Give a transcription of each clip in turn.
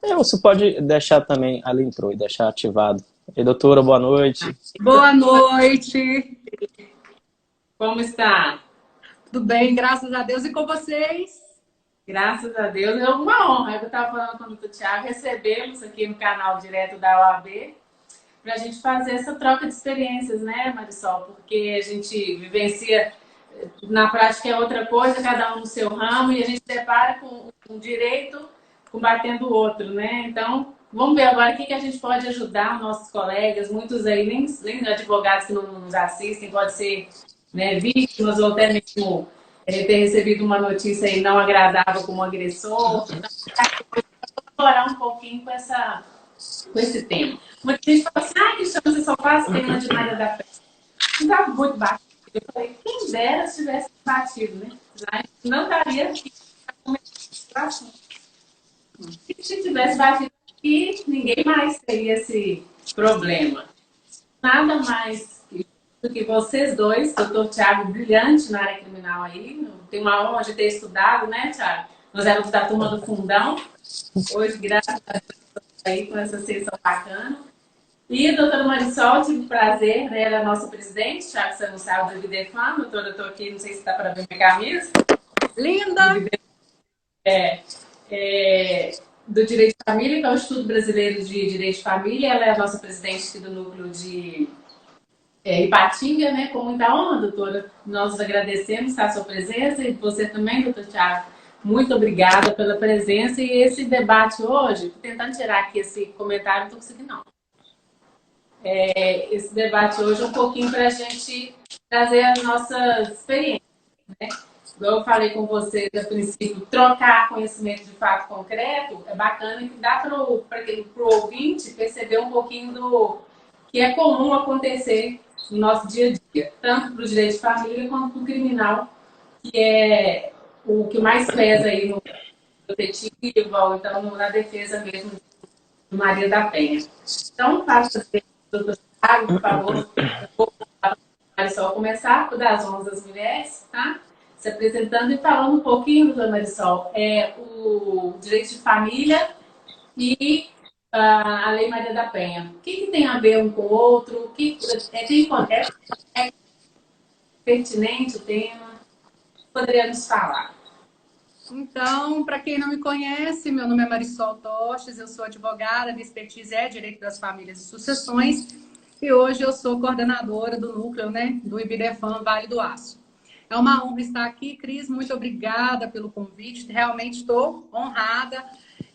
Você pode deixar também, ali entrou, e deixar ativado. E doutora, boa noite. Boa noite, Como está? tudo bem, graças a Deus, e com vocês? Graças a Deus, é uma honra. Eu estava falando com o doutor Tiago, recebê-los aqui no canal direto da OAB para a gente fazer essa troca de experiências, né, Marisol? Porque a gente vivencia, na prática é outra coisa, cada um no seu ramo, e a gente depara com um direito combatendo o outro, né? Então, vamos ver agora o que a gente pode ajudar nossos colegas, muitos aí, nem advogados que não nos assistem, pode ser, né, vítimas ou até mesmo ter recebido uma notícia aí não agradável como agressor. Então, explorar um pouquinho com esse tema. Muita gente fala assim, Cristiano, você só faz tema de Maria da Penha. Não está muito batido. Eu falei, quem dera se tivesse batido, né? Não daria aqui para começar assim. Se tivesse batido aqui, ninguém mais teria esse problema. Nada mais do que vocês dois, doutor Tiago, brilhante na área criminal aí. Tenho uma honra de ter estudado, né, Tiago? Nós éramos da turma do fundão. Hoje, graças a Deus, estamos aí com essa sessão bacana. E a doutora Marisol, tive o prazer, né, ela é a nossa presidente, Tiago Sanussal do IBDFAM. Doutora, eu estou aqui, não sei se dá para ver minha camisa. Linda! Do Direito de Família, que é o Instituto Brasileiro de Direito de Família. Ela é a nossa presidente do núcleo de Ipatinga, né? Com muita honra, doutora. Nós agradecemos a sua presença e você também, doutor Tiago. Muito obrigada pela presença e esse debate hoje. Estou tentando tirar aqui esse comentário, não estou conseguindo, não. Esse debate hoje é um pouquinho para a gente trazer as nossas experiências, né? Igual eu falei com vocês a princípio, trocar conhecimento de fato concreto é bacana, que dá para o ouvinte perceber um pouquinho do que é comum acontecer no nosso dia a dia, tanto para o direito de família quanto para o criminal, que é o que mais pesa aí no protetivo, ou então na defesa mesmo de Maria da Penha. Então, faça doutor Thiago, por favor, Marisol começar por dar as honras das mulheres, tá? Se apresentando e falando um pouquinho, doutora Marisol, o direito de família e a Lei Maria da Penha. O que tem a ver um com o outro? É pertinente o tema? Poderia nos falar? Então, para quem não me conhece, meu nome é Marisol Toches, eu sou advogada, minha expertise é Direito das Famílias e Sucessões, e hoje eu sou coordenadora do núcleo, né, do IBDFAM Vale do Aço. É uma honra estar aqui, Cris, muito obrigada pelo convite, realmente estou honrada,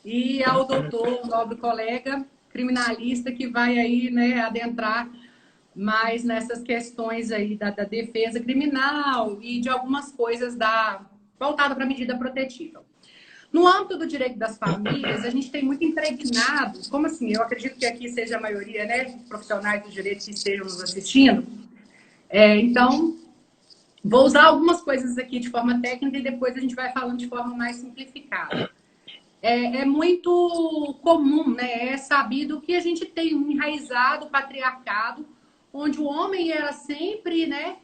e ao doutor, um nobre colega criminalista que vai aí, né, adentrar mais nessas questões aí da defesa criminal e de algumas coisas voltada para a medida protetiva. No âmbito do direito das famílias, a gente tem muito impregnado, como assim? Eu acredito que aqui seja a maioria, né, profissionais do direito que estejam nos assistindo. Então, vou usar algumas coisas aqui de forma técnica e depois a gente vai falando de forma mais simplificada. É muito comum, né? É sabido que a gente tem um enraizado patriarcado, onde o homem era sempre, né,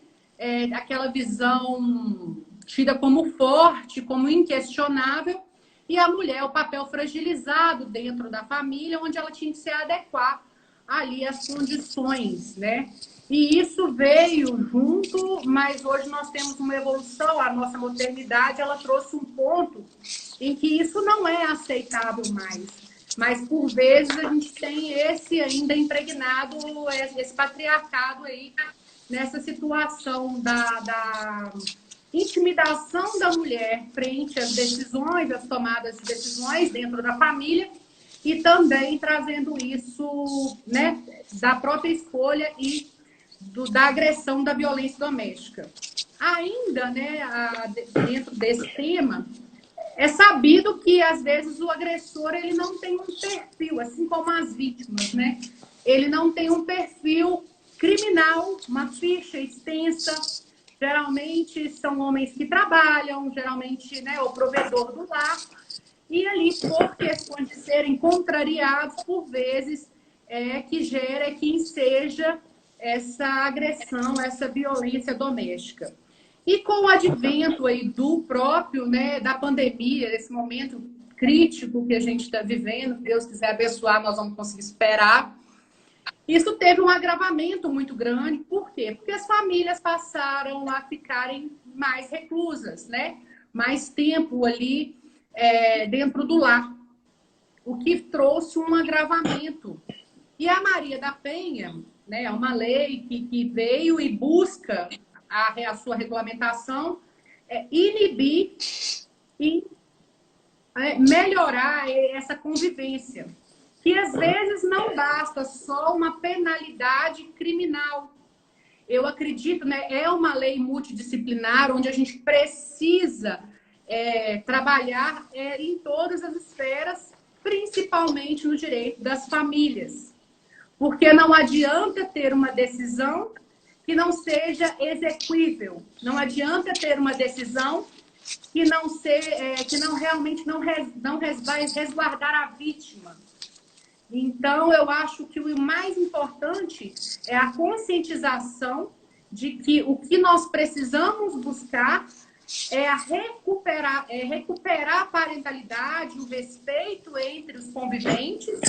aquela visão tida como forte, como inquestionável, e a mulher, o papel fragilizado dentro da família, onde ela tinha que se adequar ali às condições, né? E isso veio junto, mas hoje nós temos uma evolução, a nossa modernidade, ela trouxe um ponto em que isso não é aceitável mais. Mas, por vezes, a gente tem esse ainda impregnado, esse patriarcado aí, nessa situação da intimidação da mulher frente às decisões, às tomadas de decisões dentro da família, e também trazendo isso, né, da própria escolha e da agressão da violência doméstica. Ainda, né, dentro desse tema, é sabido que, às vezes, o agressor ele não tem um perfil, assim como as vítimas, né? Ele não tem um perfil criminal, uma ficha extensa. Geralmente são homens que trabalham, geralmente, né, o provedor do lar. E ali, por questões de serem contrariados, por vezes, que gera, que enseja essa agressão, essa violência doméstica. E com o advento aí do próprio, né, da pandemia, nesse momento crítico que a gente está vivendo. Se Deus quiser abençoar, nós vamos conseguir superar. Isso teve um agravamento muito grande. Por quê? Porque as famílias passaram a ficarem mais reclusas, né? Mais tempo ali dentro do lar, o que trouxe um agravamento. E a Maria da Penha, né, é uma lei que veio e busca a sua regulamentação, inibir e melhorar essa convivência. Que às vezes não basta só uma penalidade criminal. Eu acredito, né, é uma lei multidisciplinar onde a gente precisa trabalhar em todas as esferas, principalmente no direito das famílias. Porque não adianta ter uma decisão que não seja exequível. Não adianta ter uma decisão que não realmente vai resguardar a vítima. Então, eu acho que o mais importante é a conscientização de que o que nós precisamos buscar recuperar a parentalidade, o respeito entre os conviventes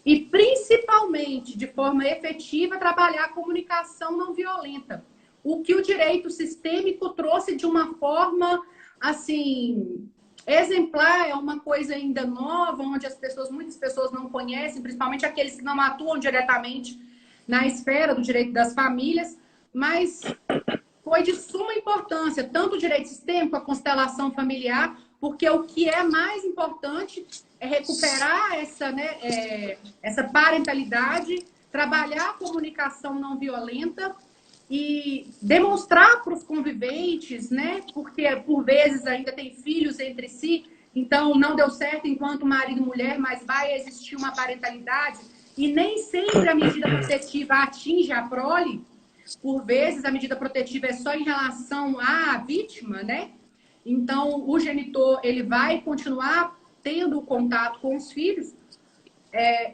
e, principalmente, de forma efetiva, trabalhar a comunicação não violenta. O que o direito sistêmico trouxe de uma forma, assim, exemplar, é uma coisa ainda nova, onde muitas pessoas não conhecem, principalmente aqueles que não atuam diretamente na esfera do direito das famílias, mas foi de suma importância, tanto o direito sistêmico, a constelação familiar, porque o que é mais importante é recuperar essa parentalidade, trabalhar a comunicação não violenta e demonstrar para os conviventes, né? Porque por vezes ainda tem filhos entre si, então não deu certo enquanto marido e mulher, mas vai existir uma parentalidade e nem sempre a medida protetiva atinge a prole. Por vezes a medida protetiva é só em relação à vítima, né? Então o genitor ele vai continuar tendo contato com os filhos.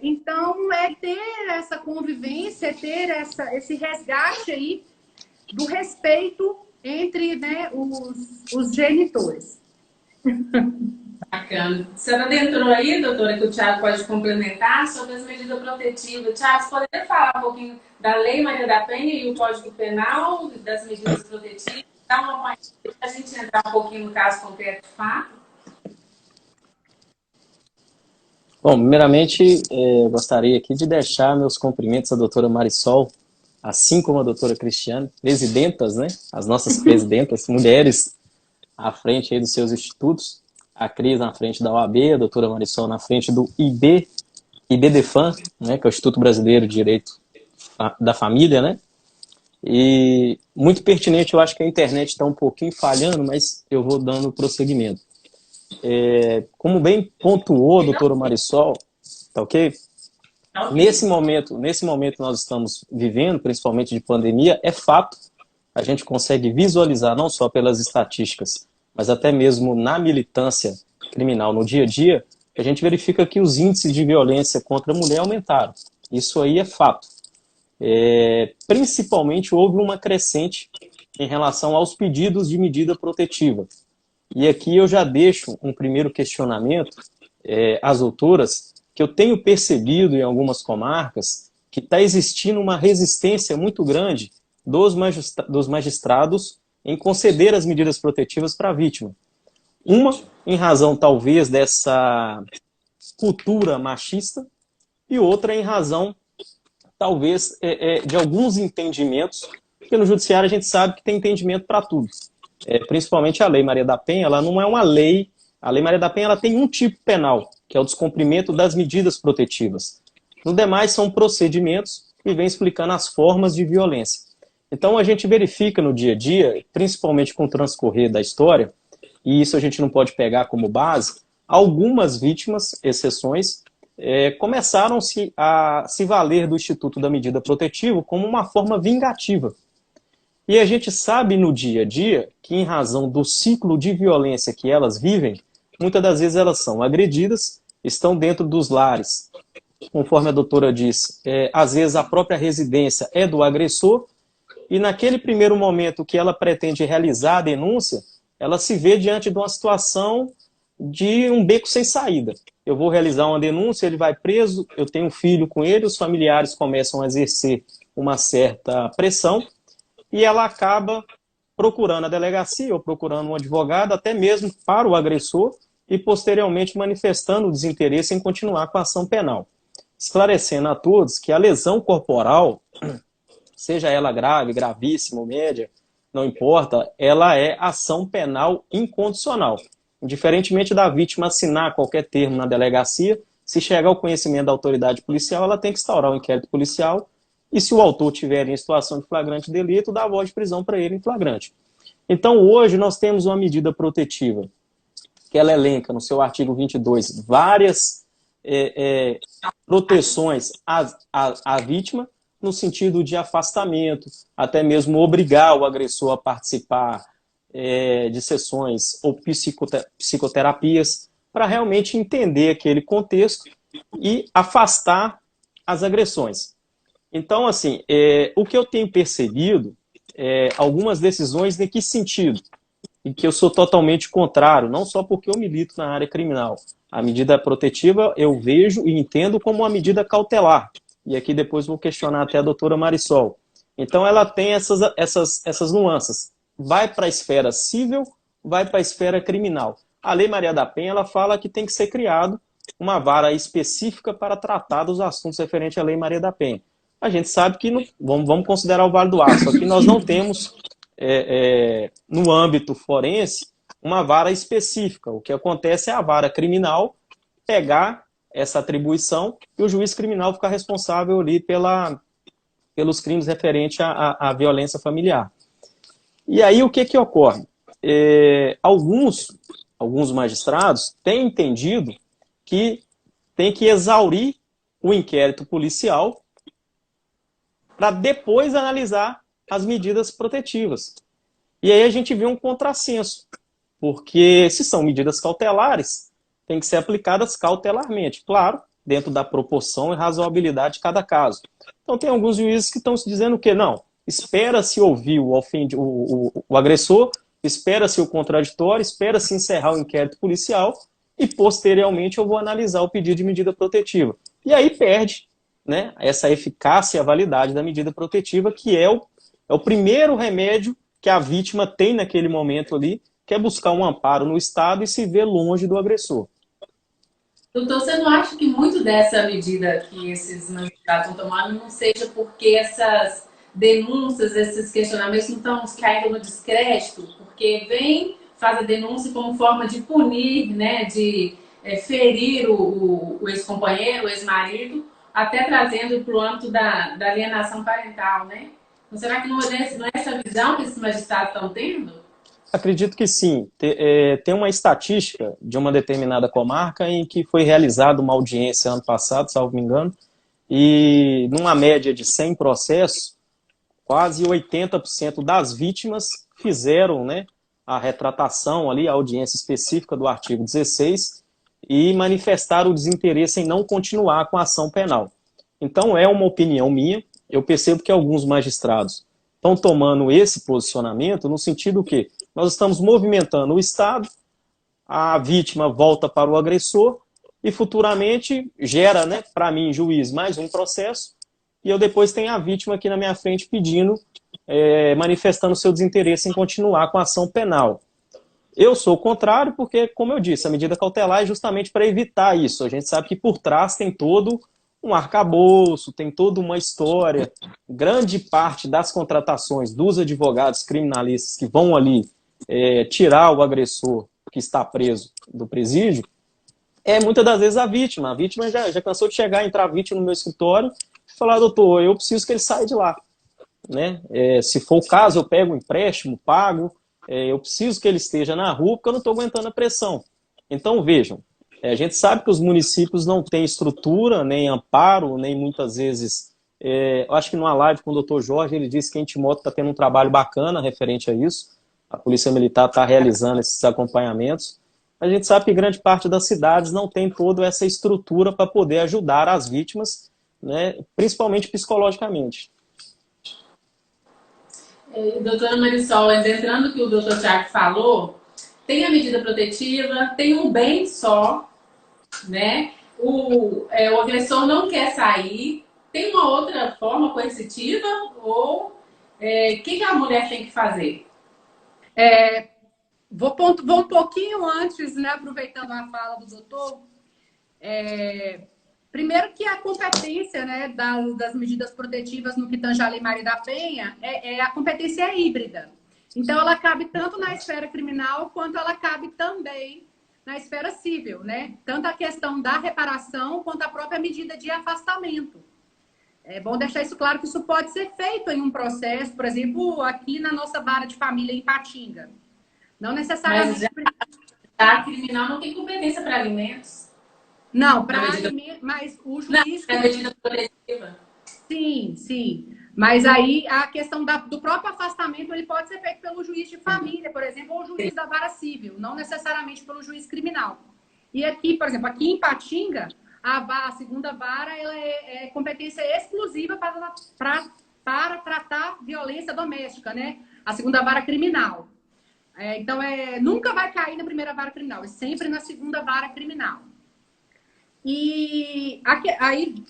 Então, ter essa convivência, ter esse resgate aí do respeito entre, né, os genitores. Bacana. A senhora adentrou aí, doutora, que o Thiago pode complementar sobre as medidas protetivas. Thiago, você poderia falar um pouquinho da Lei Maria da Penha e o Código Penal, das medidas protetivas? Dá uma parte para a gente entrar um pouquinho no caso concreto de fato? Bom, primeiramente, gostaria aqui de deixar meus cumprimentos à doutora Marisol, assim como a doutora Cristiane, presidentas, né? As nossas presidentas, mulheres à frente aí dos seus institutos, a Cris na frente da OAB, a doutora Marisol na frente do IBDFAM, né? Que é o Instituto Brasileiro de Direito da Família, né? E muito pertinente, eu acho que a internet está um pouquinho falhando, mas eu vou dando prosseguimento. Como bem pontuou a doutora Marisol, tá ok? Nesse momento nós estamos vivendo, principalmente de pandemia, é fato, a gente consegue visualizar não só pelas estatísticas, mas até mesmo na militância criminal no dia a dia, a gente verifica que os índices de violência contra a mulher aumentaram. Isso aí é fato. Principalmente houve uma crescente em relação aos pedidos de medida protetiva. E aqui eu já deixo um primeiro questionamento às doutoras, que eu tenho percebido em algumas comarcas que está existindo uma resistência muito grande dos magistrados em conceder as medidas protetivas para a vítima. Uma, em razão talvez dessa cultura machista, e outra em razão talvez de alguns entendimentos, porque no judiciário a gente sabe que tem entendimento para tudo. Principalmente a Lei Maria da Penha, ela não é uma lei. A Lei Maria da Penha ela tem um tipo penal, que é o descumprimento das medidas protetivas. No demais são procedimentos e vem explicando as formas de violência. Então a gente verifica no dia a dia, principalmente com o transcorrer da história, e isso a gente não pode pegar como base, algumas vítimas, exceções, começaram a se valer do Instituto da Medida Protetiva como uma forma vingativa. E a gente sabe no dia a dia que, em razão do ciclo de violência que elas vivem, muitas das vezes elas são agredidas, estão dentro dos lares. Conforme a doutora disse, às vezes a própria residência é do agressor, e naquele primeiro momento que ela pretende realizar a denúncia, ela se vê diante de uma situação de um beco sem saída. Eu vou realizar uma denúncia, ele vai preso, eu tenho um filho com ele, os familiares começam a exercer uma certa pressão e ela acaba procurando a delegacia ou procurando um advogado, até mesmo para o agressor, e posteriormente manifestando o desinteresse em continuar com a ação penal. Esclarecendo a todos que a lesão corporal, seja ela grave, gravíssima ou média, não importa, ela é ação penal incondicional. Diferentemente da vítima assinar qualquer termo na delegacia, se chegar ao conhecimento da autoridade policial, ela tem que instaurar um inquérito policial e, se o autor tiver em situação de flagrante delito, dá a voz de prisão para ele em flagrante. Então, hoje, nós temos uma medida protetiva, que ela elenca no seu artigo 22 várias proteções à vítima, no sentido de afastamento, até mesmo obrigar o agressor a participar de sessões ou psicoterapias, para realmente entender aquele contexto e afastar as agressões. Então, assim, o que eu tenho percebido, algumas decisões em que sentido? Em que eu sou totalmente contrário, não só porque eu milito na área criminal. A medida protetiva eu vejo e entendo como uma medida cautelar. E aqui depois vou questionar até a doutora Marisol. Então ela tem essas nuances. Vai para a esfera civil, vai para a esfera criminal. A Lei Maria da Penha ela fala que tem que ser criado uma vara específica para tratar dos assuntos referentes à Lei Maria da Penha. A gente sabe que, vamos considerar o Vale do Aço, aqui nós não temos, no âmbito forense, uma vara específica. O que acontece é a vara criminal pegar essa atribuição e o juiz criminal ficar responsável ali pelos crimes referentes à violência familiar. E aí o que ocorre? Alguns magistrados têm entendido que tem que exaurir o inquérito policial para depois analisar as medidas protetivas. E aí a gente vê um contrassenso, porque se são medidas cautelares, tem que ser aplicadas cautelarmente, claro, dentro da proporção e razoabilidade de cada caso. Então tem alguns juízes que estão se dizendo que não, espera-se ouvir o agressor, espera-se o contraditório, espera-se encerrar o inquérito policial e posteriormente eu vou analisar o pedido de medida protetiva. E aí perde, né, essa eficácia e a validade da medida protetiva, que é o primeiro remédio que a vítima tem naquele momento ali, que é buscar um amparo no Estado e se ver longe do agressor. Doutor, você não acha que muito dessa medida que esses magistrados estão tomando não seja porque essas denúncias, esses questionamentos não estão caindo no descrédito? Porque faz a denúncia como forma de punir, né, de ferir o ex-companheiro, o ex-marido, até trazendo para o âmbito da alienação parental, né? Então, será que não é essa visão que esses magistrados estão tendo? Acredito que sim. Tem uma estatística de uma determinada comarca em que foi realizada uma audiência ano passado, salvo me engano, e numa média de 100 processos, quase 80% das vítimas fizeram, né, a retratação ali, a audiência específica do artigo 16 e manifestaram o desinteresse em não continuar com a ação penal. Então é uma opinião minha, eu percebo que alguns magistrados estão tomando esse posicionamento no sentido que nós estamos movimentando o Estado, a vítima volta para o agressor e futuramente gera, né, para mim, juiz, mais um processo e eu depois tenho a vítima aqui na minha frente pedindo, manifestando seu desinteresse em continuar com a ação penal. Eu sou o contrário porque, como eu disse, a medida cautelar é justamente para evitar isso. A gente sabe que por trás tem todo um arcabouço, tem toda uma história. Grande parte das contratações dos advogados criminalistas que vão ali tirar o agressor que está preso do presídio, muitas das vezes a vítima. A vítima já cansou de chegar, entrar a vítima no meu escritório e falar, doutor, eu preciso que ele saia de lá. Né? Se for o caso, eu pego um empréstimo, pago, eu preciso que ele esteja na rua porque eu não estou aguentando a pressão. Então, vejam, a gente sabe que os municípios não têm estrutura, nem amparo, nem muitas vezes... eu acho que numa live com o doutor Jorge, ele disse que a Intimoto está tendo um trabalho bacana referente a isso. A Polícia Militar está realizando esses acompanhamentos. A gente sabe que grande parte das cidades não tem toda essa estrutura para poder ajudar as vítimas, né, principalmente psicologicamente. Doutora Marisol, entrando no que o doutor Tiago falou, tem a medida protetiva, tem um bem só, né? O agressor não quer sair. Tem uma outra forma coercitiva? Ou o que a mulher tem que fazer? Vou um pouquinho antes, né, aproveitando a fala do doutor. Primeiro que a competência, né, das medidas protetivas no que tange a Lei Maria da Penha, a competência é híbrida. Então, ela cabe tanto na esfera criminal, quanto ela cabe também na esfera civil, né? Tanto a questão da reparação, quanto a própria medida de afastamento. É bom deixar isso claro que isso pode ser feito em um processo, por exemplo, aqui na nossa vara de família em Ipatinga. Não necessariamente... Mas a criminal não tem competência para alimentos? Não, para alimentos, mas o juiz... Não, é medida protetiva. Sim, sim. Mas aí a questão do próprio afastamento, ele pode ser feito pelo juiz de família, por exemplo, ou o juiz da vara civil, não necessariamente pelo juiz criminal. E aqui, por exemplo, aqui em Ipatinga, a segunda vara ela é competência exclusiva para tratar violência doméstica, né? A segunda vara criminal. Então, nunca vai cair na primeira vara criminal, é sempre na segunda vara criminal. E aí...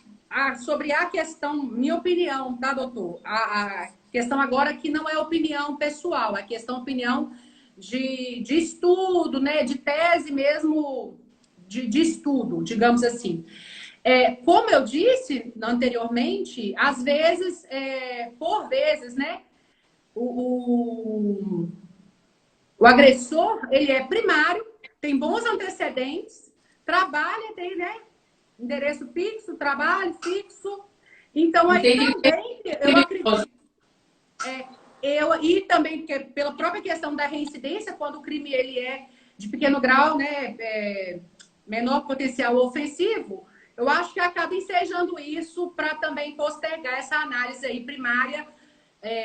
sobre a questão, minha opinião, tá, doutor? A questão agora que não é opinião pessoal, é questão, opinião de estudo, né? De tese mesmo, de estudo, digamos assim. Como eu disse anteriormente, às vezes, por vezes, né? O agressor, ele é primário, tem bons antecedentes, trabalha, tem, né? Endereço fixo, trabalho fixo. Então, aí também, eu acredito... e também, porque pela própria questão da reincidência, quando o crime ele é de pequeno grau, né, menor potencial ofensivo, eu acho que acaba ensejando isso para também postergar essa análise aí primária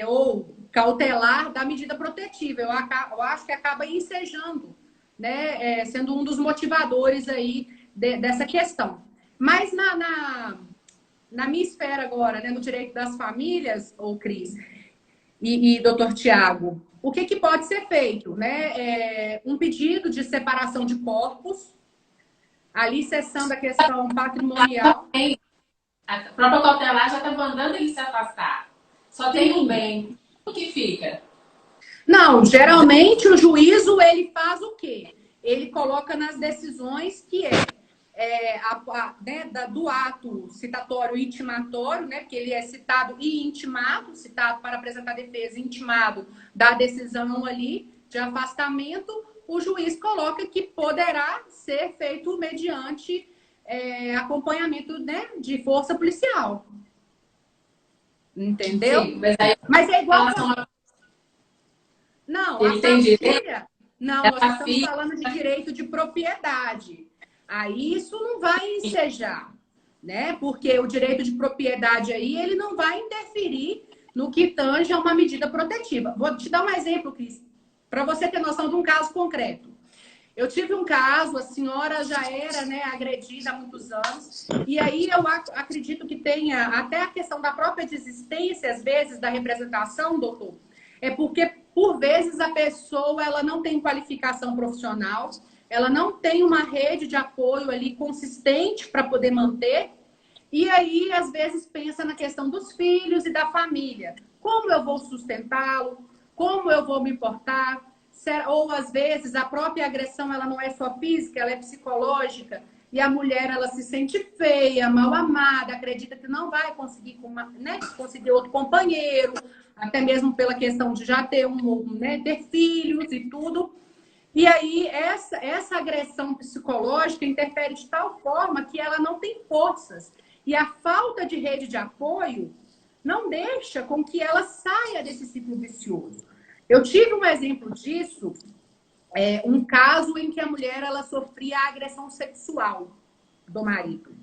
ou cautelar da medida protetiva. Eu acho que acaba ensejando, né, sendo um dos motivadores aí dessa questão. Mas na minha esfera agora, né, no direito das famílias, Cris e doutor Tiago, o que pode ser feito? Né? Um pedido de separação de corpos, ali cessando a questão patrimonial. A própria cautelar já está mandando ele se afastar. Só tem um bem. O que fica? Não, geralmente o juízo ele faz o quê? Ele coloca nas decisões que né, do ato citatório e intimatório, né, porque ele é citado e intimado, citado para apresentar defesa, intimado da decisão ali de afastamento, o juiz coloca que poderá ser feito mediante acompanhamento, né, de força policial. Entendeu? Sim, mas é igual... Não, a família... Não, nós estamos falando de direito de propriedade. Aí isso não vai ensejar, né? Porque o direito de propriedade aí, ele não vai interferir no que tange a uma medida protetiva. Vou te dar um exemplo, Cris, para você ter noção de um caso concreto. Eu tive um caso, a senhora já era, né, agredida há muitos anos, e aí eu acredito que tenha até a questão da própria desistência, às vezes, da representação, doutor, porque, por vezes, a pessoa ela não tem qualificação profissional, ela não tem uma rede de apoio ali consistente para poder manter. E aí, às vezes, pensa na questão dos filhos e da família. Como eu vou sustentá-lo? Como eu vou me importar? Ou, às vezes, a própria agressão ela não é só física, ela é psicológica. E a mulher ela se sente feia, mal amada, acredita que não vai conseguir, né, conseguir outro companheiro, até mesmo pela questão de já ter né, ter filhos e tudo. E aí, essa agressão psicológica interfere de tal forma que ela não tem forças. E a falta de rede de apoio não deixa com que ela saia desse ciclo vicioso. Eu tive um exemplo disso, um caso em que a mulher ela sofria agressão sexual do marido.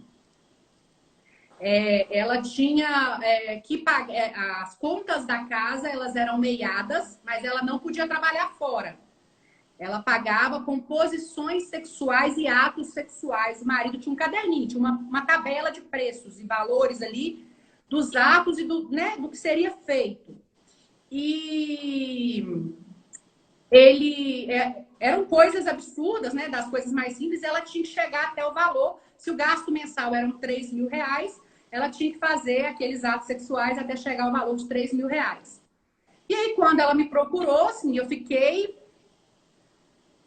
Ela tinha que pagar... as contas da casa elas eram meiadas, mas ela não podia trabalhar fora. Ela pagava com posições sexuais e atos sexuais. O marido tinha um caderninho, tinha uma tabela de preços e valores ali dos atos e né, do que seria feito. E eram coisas absurdas, né? Das coisas mais simples, ela tinha que chegar até o valor. Se o gasto mensal eram R$ 3.000, ela tinha que fazer aqueles atos sexuais até chegar ao valor de R$ 3.000. E aí, quando ela me procurou, assim, eu fiquei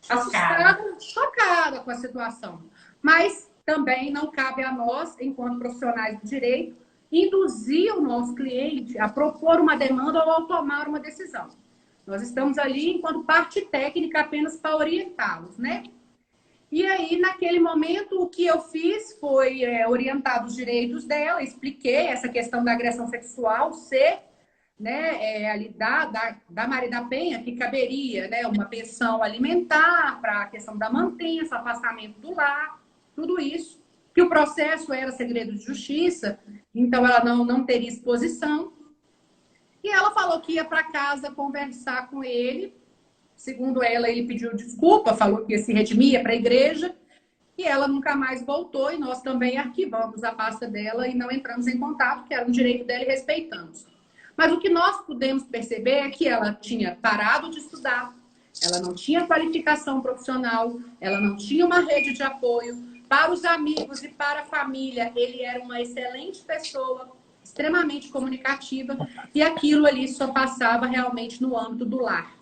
assustada, chocada com a situação. Mas também não cabe a nós, enquanto profissionais do direito, induzir o nosso cliente a propor uma demanda ou a tomar uma decisão. Nós estamos ali enquanto parte técnica apenas para orientá-los, né? E aí, naquele momento, o que eu fiz foi orientar os direitos dela, expliquei essa questão da agressão sexual ser, né, ali da Maria da Penha, que caberia, né, uma pensão alimentar para a questão da mantença, afastamento do lar, tudo isso. Que o processo era segredo de justiça, então ela não teria exposição. E ela falou que ia para casa conversar com ele. Segundo ela, ele pediu desculpa, falou que ia se redimir, ia para a igreja. E ela nunca mais voltou e nós também arquivamos a pasta dela e não entramos em contato, que era um direito dela e respeitamos. Mas o que nós pudemos perceber é que ela tinha parado de estudar, ela não tinha qualificação profissional, ela não tinha uma rede de apoio. Para os amigos e para a família, ele era uma excelente pessoa, extremamente comunicativa, e aquilo ali só passava realmente no âmbito do lar.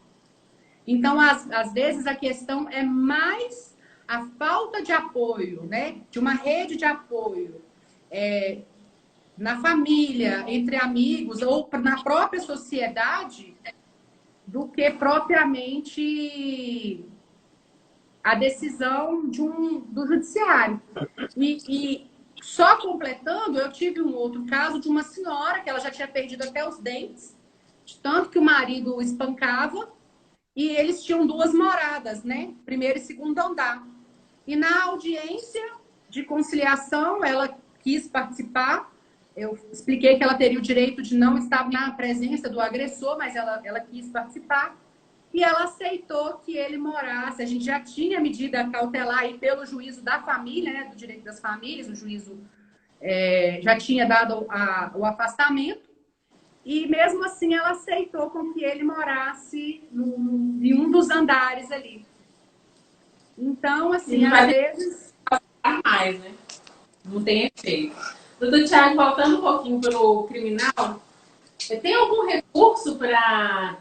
Então, às vezes, a questão é mais a falta de apoio, né? De uma rede de apoio na família, entre amigos ou na própria sociedade, do que propriamente a decisão do judiciário. E só completando, eu tive um outro caso de uma senhora que ela já tinha perdido até os dentes, de tanto que o marido o espancava, e eles tinham 2 moradas, né? Primeiro e segundo andar. E na audiência de conciliação, ela quis participar. Eu expliquei que ela teria o direito de não estar na presença do agressor, mas ela quis participar. E ela aceitou que ele morasse. A gente já tinha medida cautelar aí pelo juízo da família, né, do direito das famílias, o juízo já tinha dado o afastamento. E mesmo assim ela aceitou com que ele morasse em um dos andares ali. Então, assim, às vezes... mais, né? Não tem efeito. Doutor Tiago, voltando um pouquinho pelo criminal, tem algum recurso para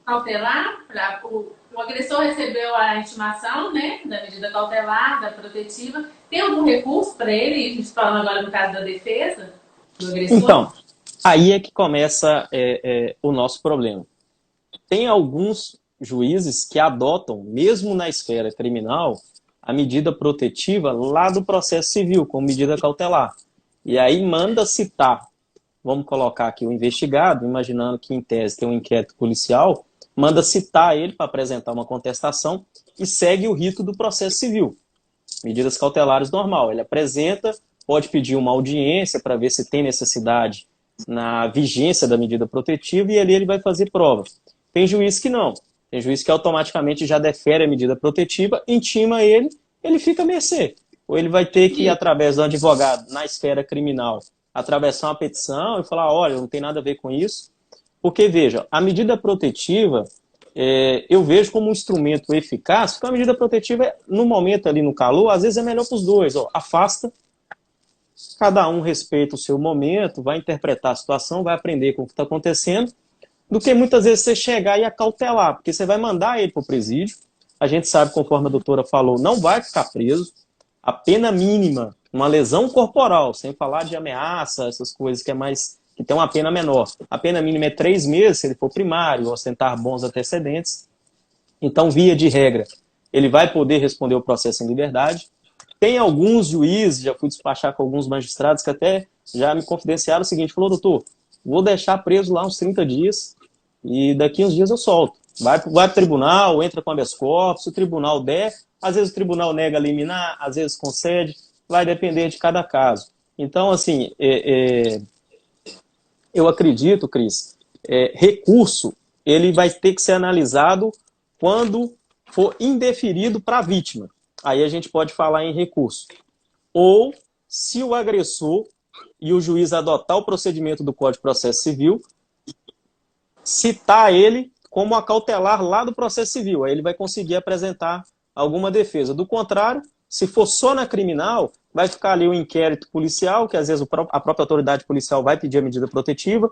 cautelar? O agressor recebeu a intimação, né, da medida cautelar, da protetiva. Tem algum recurso para ele? A gente está falando agora no caso da defesa do agressor. Então, aí é que começa o nosso problema. Tem alguns juízes que adotam, mesmo na esfera criminal, a medida protetiva lá do processo civil, como medida cautelar. E aí manda citar, vamos colocar aqui o investigado, imaginando que em tese tem um inquérito policial, manda citar ele para apresentar uma contestação e segue o rito do processo civil. Medidas cautelares normal. Ele apresenta, pode pedir uma audiência para ver se tem necessidade na vigência da medida protetiva e ali ele vai fazer prova. Tem juiz que não. Tem juiz que automaticamente já defere a medida protetiva, intima ele, ele fica à mercê. Ou ele vai ter que ir através do advogado na esfera criminal, atravessar uma petição e falar, olha, não tem nada a ver com isso. Porque, veja, a medida protetiva, eu vejo como um instrumento eficaz, porque a medida protetiva, no momento ali no calor, às vezes é melhor para os dois. Ó, afasta, cada um respeita o seu momento, vai interpretar a situação, vai aprender com o que está acontecendo, do que muitas vezes você chegar e acautelar, porque você vai mandar ele para o presídio, a gente sabe, conforme a doutora falou, não vai ficar preso, a pena mínima, uma lesão corporal, sem falar de ameaça, essas coisas que tem uma pena menor. A pena mínima é 3 meses, se ele for primário, ostentar bons antecedentes. Então, via de regra, ele vai poder responder o processo em liberdade. Tem alguns juízes, já fui despachar com alguns magistrados que até já me confidenciaram o seguinte, falou, doutor, vou deixar preso lá uns 30 dias e daqui uns dias eu solto. Vai para o tribunal, entra com habeas corpus, se o tribunal der, às vezes o tribunal nega a liminar, às vezes concede, vai depender de cada caso. Então, assim, eu acredito, Cris, recurso, ele vai ter que ser analisado quando for indeferido para a vítima. Aí a gente pode falar em recurso. Ou, se o agressor e o juiz adotar o procedimento do Código de Processo Civil, citar ele como a cautelar lá do processo civil. Aí ele vai conseguir apresentar alguma defesa. Do contrário, se for só na criminal, vai ficar ali o inquérito policial, que às vezes a própria autoridade policial vai pedir a medida protetiva,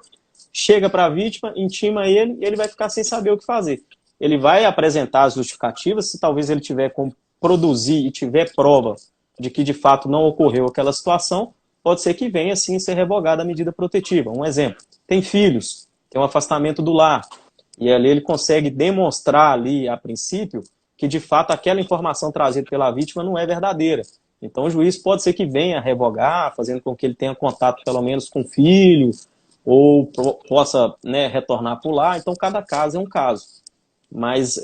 chega para a vítima, intima ele, e ele vai ficar sem saber o que fazer. Ele vai apresentar as justificativas, se talvez ele tiver como produzir e tiver prova de que de fato não ocorreu aquela situação, pode ser que venha sim ser revogada a medida protetiva. Um exemplo, tem filhos, tem um afastamento do lar, e ali ele consegue demonstrar ali, a princípio, que de fato aquela informação trazida pela vítima não é verdadeira. Então o juiz pode ser que venha revogar, fazendo com que ele tenha contato pelo menos com o filho, ou possa, né, retornar por lá. Então cada caso é um caso. Mas,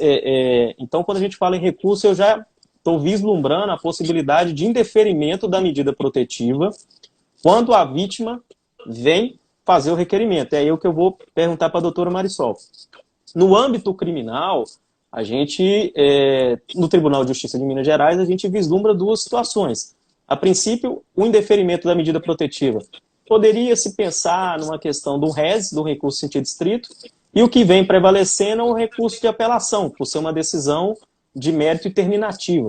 então quando a gente fala em recurso, eu já estou vislumbrando a possibilidade de indeferimento da medida protetiva quando a vítima vem fazer o requerimento. É aí o que eu vou perguntar para a doutora Marisol. No âmbito criminal, a gente, no Tribunal de Justiça de Minas Gerais, a gente vislumbra duas situações. A princípio, o indeferimento da medida protetiva. Poderia se pensar numa questão do RES, do recurso em sentido estrito, e o que vem prevalecendo é o recurso de apelação, por ser uma decisão de mérito e terminativo.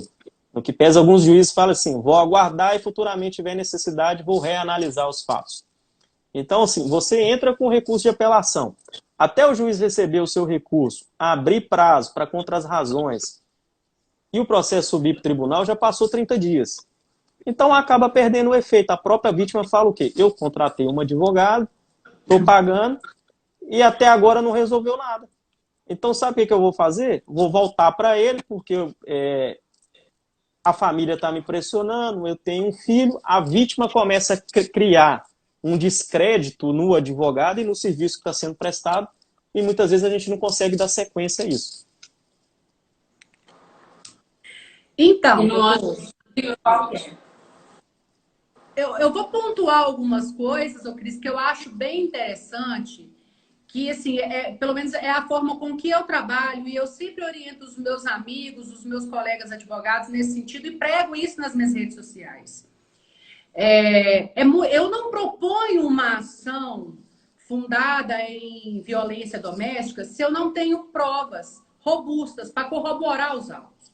No que pesa, alguns juízes falam assim, vou aguardar e futuramente tiver necessidade, vou reanalisar os fatos. Então, assim, você entra com recurso de apelação. Até o juiz receber o seu recurso, abrir prazo para contra as razões e o processo subir para o tribunal, já passou 30 dias. Então, acaba perdendo o efeito. A própria vítima fala o quê? Eu contratei um advogado, estou pagando e até agora não resolveu nada. Então, sabe o que eu vou fazer? Vou voltar para ele, porque a família está me pressionando, eu tenho um filho, a vítima começa a criar um descrédito no advogado e no serviço que está sendo prestado, e muitas vezes a gente não consegue dar sequência a isso. Então, eu vou pontuar algumas coisas, Cris, que eu acho bem interessante, que, assim, pelo menos é a forma com que eu trabalho, e eu sempre oriento os meus amigos, os meus colegas advogados nesse sentido, e prego isso nas minhas redes sociais. Eu não proponho uma ação fundada em violência doméstica se eu não tenho provas robustas para corroborar os autos.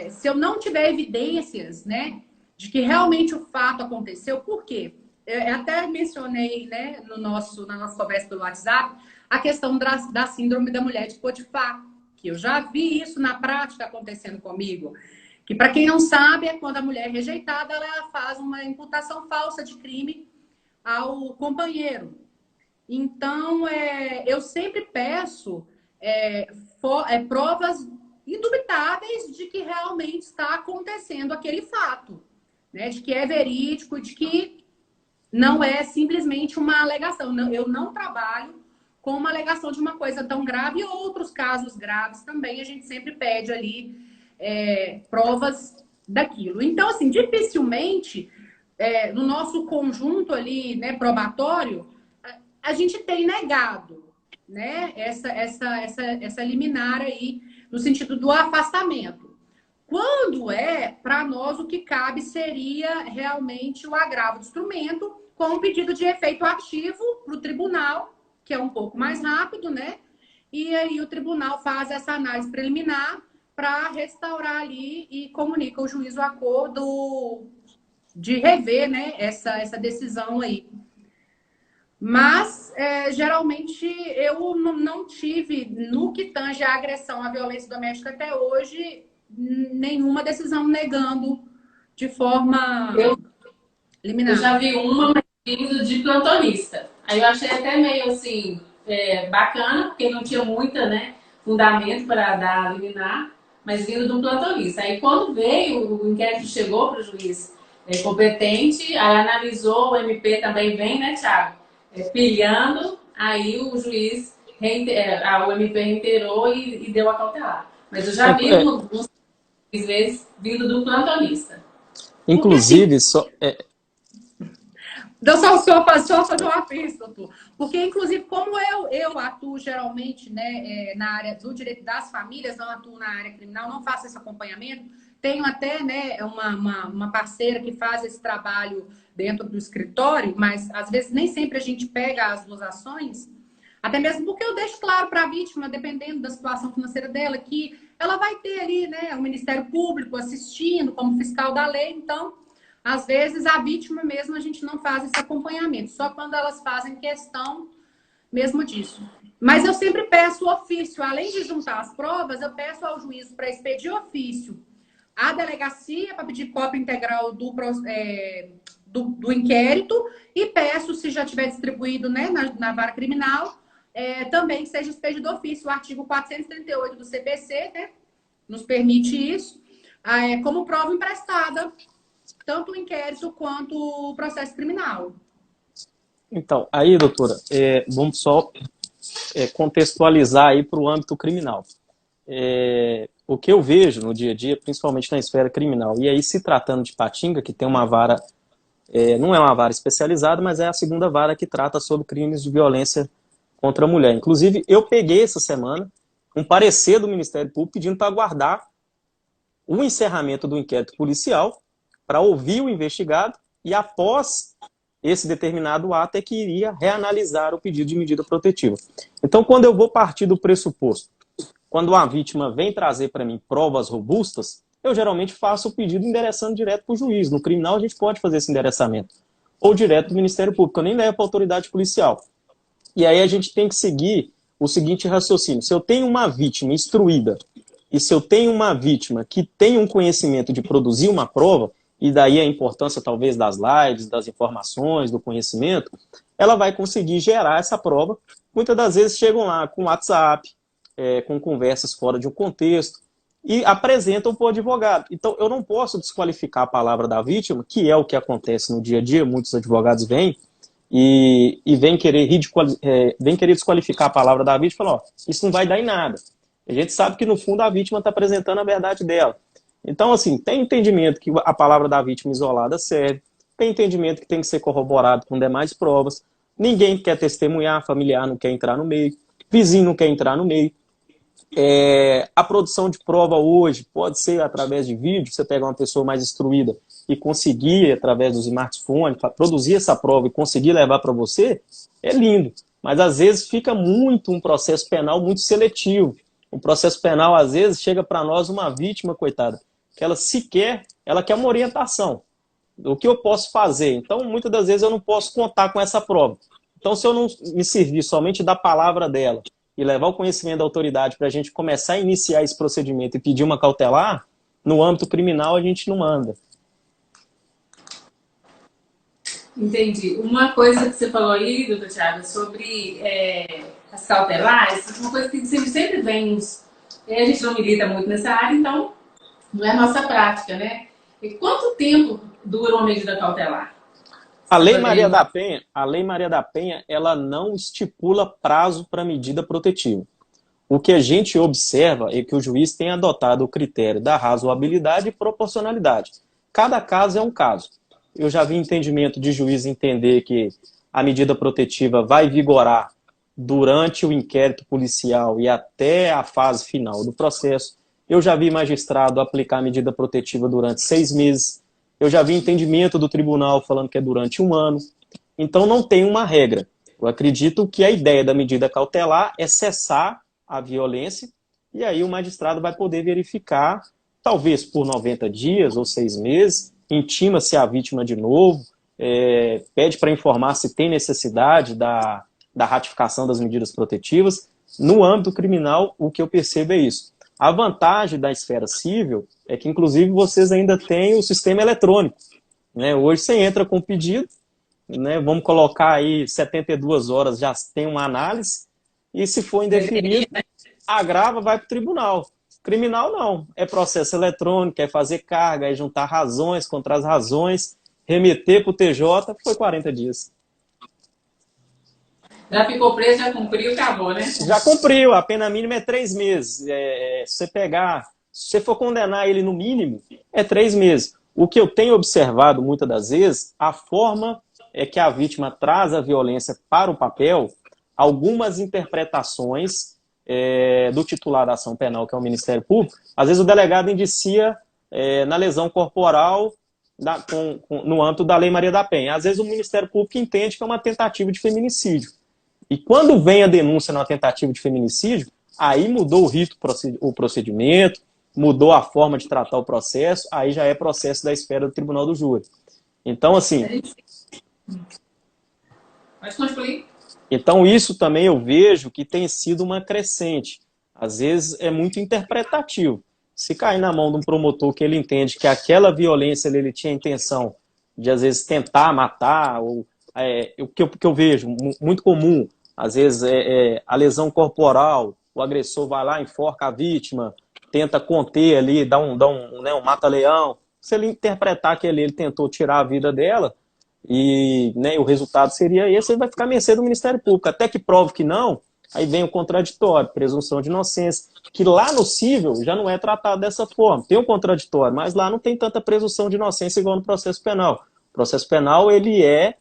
Se eu não tiver evidências, né, de que realmente o fato aconteceu, por quê? Eu até mencionei, né, na nossa conversa pelo WhatsApp, a questão da síndrome da mulher de Potifar, que eu já vi isso na prática acontecendo comigo. Que, para quem não sabe, é quando a mulher é rejeitada, ela faz uma imputação falsa de crime ao companheiro. Então, eu sempre peço provas indubitáveis de que realmente está acontecendo aquele fato, né? De que é verídico, de que não é simplesmente uma alegação. Eu não trabalho com uma alegação de uma coisa tão grave, e outros casos graves também a gente sempre pede ali provas daquilo. Então, assim, dificilmente, no nosso conjunto ali, né, probatório, a gente tem negado, né, essa liminar aí, no sentido do afastamento. Quando para nós, o que cabe seria realmente o agravo de instrumento com um pedido de efeito ativo para o tribunal, que é um pouco mais rápido, né? E aí o tribunal faz essa análise preliminar para restaurar ali e comunica ao juiz o acordo de rever, né, essa decisão aí. Mas, geralmente, eu não tive, no que tange a agressão à violência doméstica até hoje, nenhuma decisão negando de forma liminar. Eu já vi uma vindo de plantonista. Aí eu achei até meio assim, bacana, porque não tinha muita, né, fundamento para dar liminar, mas vindo de um plantonista. Aí quando veio, o inquérito chegou para o juiz competente, aí analisou, o MP também vem, né, Thiago? Pilhando, aí o juiz, o MP reiterou e deu a cautelar. Mas eu já vi uns vezes vindo do plantonista. Inclusive, Então, só fazer uma pista, doutor. Porque, inclusive, como eu atuo geralmente, né, na área do direito das famílias, não atuo na área criminal, não faço esse acompanhamento, tenho até, né, uma parceira que faz esse trabalho dentro do escritório, mas às vezes nem sempre a gente pega as duas ações. Até mesmo porque eu deixo claro para a vítima, dependendo da situação financeira dela, que ela vai ter ali, né, o Ministério Público assistindo como fiscal da lei. Então, às vezes, a vítima mesmo, a gente não faz esse acompanhamento, só quando elas fazem questão mesmo disso. Mas eu sempre peço ofício, além de juntar as provas, eu peço ao juízo para expedir ofício a delegacia para pedir cópia integral do inquérito e peço, se já tiver distribuído, né, na vara criminal, também seja expedido ofício. O artigo 438 do CPC, né, nos permite isso, como prova emprestada, tanto o inquérito quanto o processo criminal. Então, aí, doutora, vamos só contextualizar aí para o âmbito criminal. O que eu vejo no dia a dia, principalmente na esfera criminal, e aí se tratando de Patinga, que tem uma vara, não é uma vara especializada, mas é a segunda vara que trata sobre crimes de violência contra a mulher. Inclusive, eu peguei essa semana um parecer do Ministério Público pedindo para aguardar o encerramento do inquérito policial para ouvir o investigado e, após esse determinado ato, é que iria reanalisar o pedido de medida protetiva. Então, quando eu vou partir do pressuposto, quando a vítima vem trazer para mim provas robustas, eu geralmente faço o pedido endereçando direto para o juiz. No criminal, a gente pode fazer esse endereçamento. Ou direto do Ministério Público, eu nem levo para a autoridade policial. E aí a gente tem que seguir o seguinte raciocínio. Se eu tenho uma vítima instruída e se eu tenho uma vítima que tem um conhecimento de produzir uma prova, e daí a importância talvez das lives, das informações, do conhecimento, ela vai conseguir gerar essa prova. Muitas das vezes chegam lá com WhatsApp, com conversas fora de um contexto, e apresentam para o advogado. Então, eu não posso desqualificar a palavra da vítima, que é o que acontece no dia a dia, muitos advogados vêm e vêm querer desqualificar a palavra da vítima e falar, isso não vai dar em nada. A gente sabe que, no fundo, a vítima está apresentando a verdade dela. Então, assim, tem entendimento que a palavra da vítima isolada serve, tem entendimento que tem que ser corroborado com demais provas, ninguém quer testemunhar, familiar não quer entrar no meio, vizinho não quer entrar no meio. A produção de prova hoje pode ser através de vídeo, você pega uma pessoa mais instruída e conseguir, através dos smartphones, produzir essa prova e conseguir levar para você, é lindo. Mas, às vezes, fica um processo penal muito seletivo. O processo penal, às vezes, chega para nós uma vítima, coitada, que ela quer uma orientação. O que eu posso fazer? Então, muitas das vezes, eu não posso contar com essa prova. Então, se eu não me servir somente da palavra dela e levar o conhecimento da autoridade para a gente começar a iniciar esse procedimento e pedir uma cautelar, no âmbito criminal a gente não manda. Entendi. Uma coisa que você falou aí, doutor Thiago, sobre as cautelares, uma coisa que sempre vem, a gente não milita muito nessa área, então não é a nossa prática, né? E quanto tempo dura uma medida cautelar? A Lei Maria da Penha, ela não estipula prazo para medida protetiva. O que a gente observa é que o juiz tem adotado o critério da razoabilidade e proporcionalidade. Cada caso é um caso. Eu já vi entendimento de juiz entender que a medida protetiva vai vigorar durante o inquérito policial e até a fase final do processo. Eu já vi magistrado aplicar a medida protetiva durante 6 meses. Eu já vi entendimento do tribunal falando que é durante 1 ano. Então, não tem uma regra. Eu acredito que a ideia da medida cautelar é cessar a violência e aí o magistrado vai poder verificar, talvez por 90 dias ou 6 meses, intima-se a vítima de novo, pede para informar se tem necessidade da ratificação das medidas protetivas. No âmbito criminal, o que eu percebo é isso. A vantagem da esfera civil é que, inclusive, vocês ainda têm o sistema eletrônico, né? Hoje você entra com o pedido, né? Vamos colocar aí 72 horas, já tem uma análise, e se for indeferido, agrava, vai para o tribunal. Criminal não, é processo eletrônico, é fazer carga, é juntar razões contra as razões, remeter para o TJ, foi 40 dias. Já ficou preso, já cumpriu, acabou, né? Já cumpriu, a pena mínima é 3 meses. Se você for condenar ele no mínimo, é 3 meses. O que eu tenho observado muitas das vezes, a forma é que a vítima traz a violência para o papel, algumas interpretações do titular da ação penal, que é o Ministério Público, às vezes o delegado indicia na lesão corporal no âmbito da Lei Maria da Penha. Às vezes o Ministério Público entende que é uma tentativa de feminicídio. E quando vem a denúncia na tentativa de feminicídio, aí mudou o rito, o procedimento, mudou a forma de tratar o processo, aí já é processo da esfera do tribunal do júri. Então, assim... Pode concluir. Então, isso também eu vejo que tem sido uma crescente. Às vezes é muito interpretativo. Se cair na mão de um promotor que ele entende que aquela violência ele tinha a intenção de, às vezes, tentar matar, ou o que eu vejo muito comum, às vezes, a lesão corporal, o agressor vai lá, enforca a vítima, tenta conter ali, dá um mata-leão. Se ele interpretar que ele tentou tirar a vida dela, e o resultado seria esse, ele vai ficar à mercê do Ministério Público. Até que prove que não, aí vem o contraditório, presunção de inocência, que lá no cível já não é tratado dessa forma. Tem um contraditório, mas lá não tem tanta presunção de inocência igual no processo penal. O processo penal, ele é